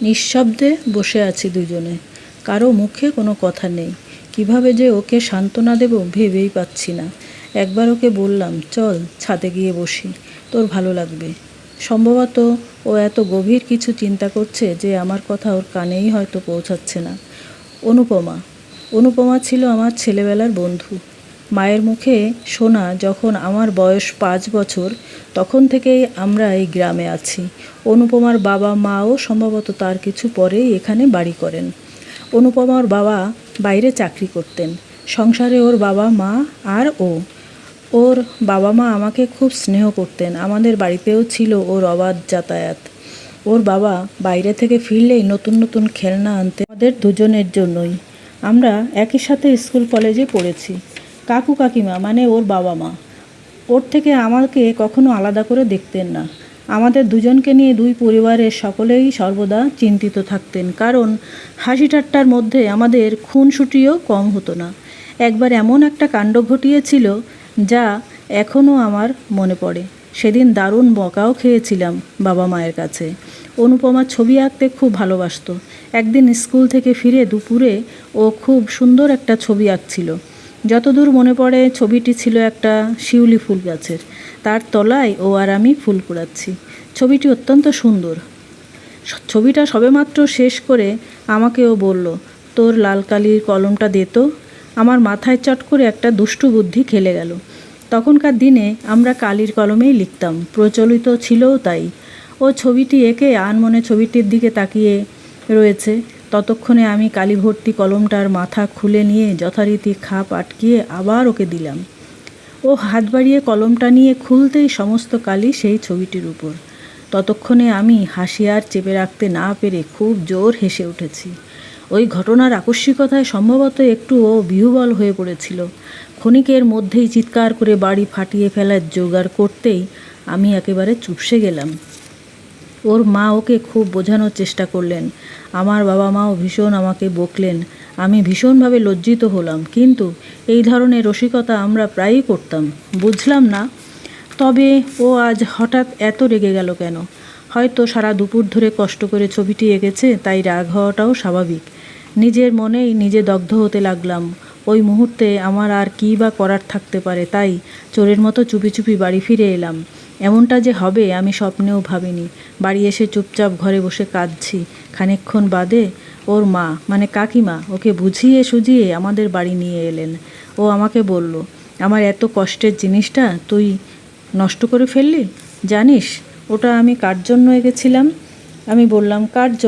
নিঃশব্দে বসে আছি দুজনে, কারো মুখে কোনো কথা নেই। কিভাবে যে ওকে সান্ত্বনা দেব ভেবেই পাচ্ছি না। একবার ওকে বললাম, চল ছাদে গিয়ে বসি, তোর ভালো লাগবে। সম্ভবত ও এত গভীর কিছু চিন্তা করছে যে আমার কথা ওর কানেই হয়তো পৌঁছাচ্ছে না। অনুপমা অনুপমা ছিল আমার ছেলেবেলার বন্ধু। মায়ের মুখে শোনা, যখন আমার বয়স 5 বছর তখন থেকেই আমরা এই গ্রামে আছি। অনুপমার বাবা মাও সম্ভবত তার কিছু পরেই এখানে বাড়ি করেন। অনুপমার বাবা বাইরে চাকরি করতেন। সংসারে ওর বাবা মা আর ওর বাবা মা আমাকে খুব স্নেহ করতেন। আমাদের বাড়িতেও ছিল ওর অবাধ যাতায়াত। ওর বাবা বাইরে থেকে ফিরলেই নতুন নতুন খেলনা আনতে আমাদের দুজনের জন্যই। আমরা একই সাথে স্কুল কলেজে পড়েছি। কাকু কাকিমা মানে ওর বাবা মা ওর থেকে আমাকে কখনো আলাদা করে দেখতেন না। আমাদের দুজনকে নিয়ে দুই পরিবারের সকলেই সর্বদা চিন্তিত থাকতেন, কারণ হাসি ঠাট্টার মধ্যে আমাদের খুনসুটিও কম হতো না। একবার এমন একটা কাণ্ড ঘটিয়েছিল যা এখনও আমার মনে পড়ে। সেদিন দারুণ বকাও খেয়েছিলাম বাবা মায়ের কাছে। অনুপমা ছবি আঁকতে খুব ভালোবাসতো। একদিন স্কুল থেকে ফিরে দুপুরে ও খুব সুন্দর একটা ছবি আঁকছিল। যতদূর মনে পড়ে ছবিটি ছিল একটা শিউলি ফুল গাছের, তার তলায় ও আর আমি ফুল কুড়াচ্ছি। ছবিটি অত্যন্ত সুন্দর। ছবিটা সবেমাত্র শেষ করে আমাকে ও বলল, তোর লাল কালির কলমটা দে তো। আমার মাথায় চট করে একটা দুষ্টু বুদ্ধি খেলে গেল। তখনকার দিনে আমরা কালির কলমেই লিখতাম, প্রচলিত ছিলও তাই। ও ছবিটি এঁকে আনমনে ছবিটির দিকে তাকিয়ে রয়েছে। ততক্ষণে আমি কালি ভর্তি কলমটার মাথা খুলে নিয়ে যথারীতি খাপ আটকিয়ে আবার ওকে দিলাম। ও হাত বাড়িয়ে কলমটা নিয়ে খুলতেই সমস্ত কালি সেই ছবিটির উপর। ততক্ষণে আমি হাসি আর চেপে রাখতে না পেরে খুব জোর হেসে উঠেছি। ওই ঘটনার আকস্মিকতায় সম্ভবত একটু ও বিহ্বল হয়ে পড়েছিল। ক্ষণিকের মধ্যেই চিৎকার করে বাড়ি ফাটিয়ে ফেলার জোগাড় করতেই আমি একেবারে চুপসে গেলাম। ওর মা ওকে খুব বোঝানোর চেষ্টা করলেন। আমার বাবা মাও ভীষণ আমাকে বকলেন। আমি ভীষণভাবে লজ্জিত হলাম, কিন্তু এই ধরনের রসিকতা আমরা প্রায়ই করতাম। বুঝলাম না তবে ও আজ হঠাৎ এত রেগে গেল কেন। হয়তো সারা দুপুর ধরে কষ্ট করে ছবিটি এঁকেছে, তাই রাগ হওয়াটাও স্বাভাবিক। নিজের মনেই নিজে দগ্ধ হতে লাগলাম। ওই মুহূর্তে আমার আর কী বা করার থাকতে পারে, তাই চোরের মতো চুপি চুপি বাড়ি ফিরে এলাম। এমনটা যে হবে আমি স্বপ্নেও ভাবিনি। বাড়ি এসে চুপচাপ ঘরে বসে কাঁদছি। খানিকক্ষণ বাদে ওর মা মানে কাকিমা ওকে বুঝিয়ে সুঝিয়ে আমাদের বাড়ি নিয়ে এলেন। ও আমাকে বলল, আমার এত কষ্টের জিনিসটা তুই নষ্ট করে ফেললি। জানিস ওটা আমি কার জন্য এঁকেছিলাম? আমি বললাম, কার জন্য?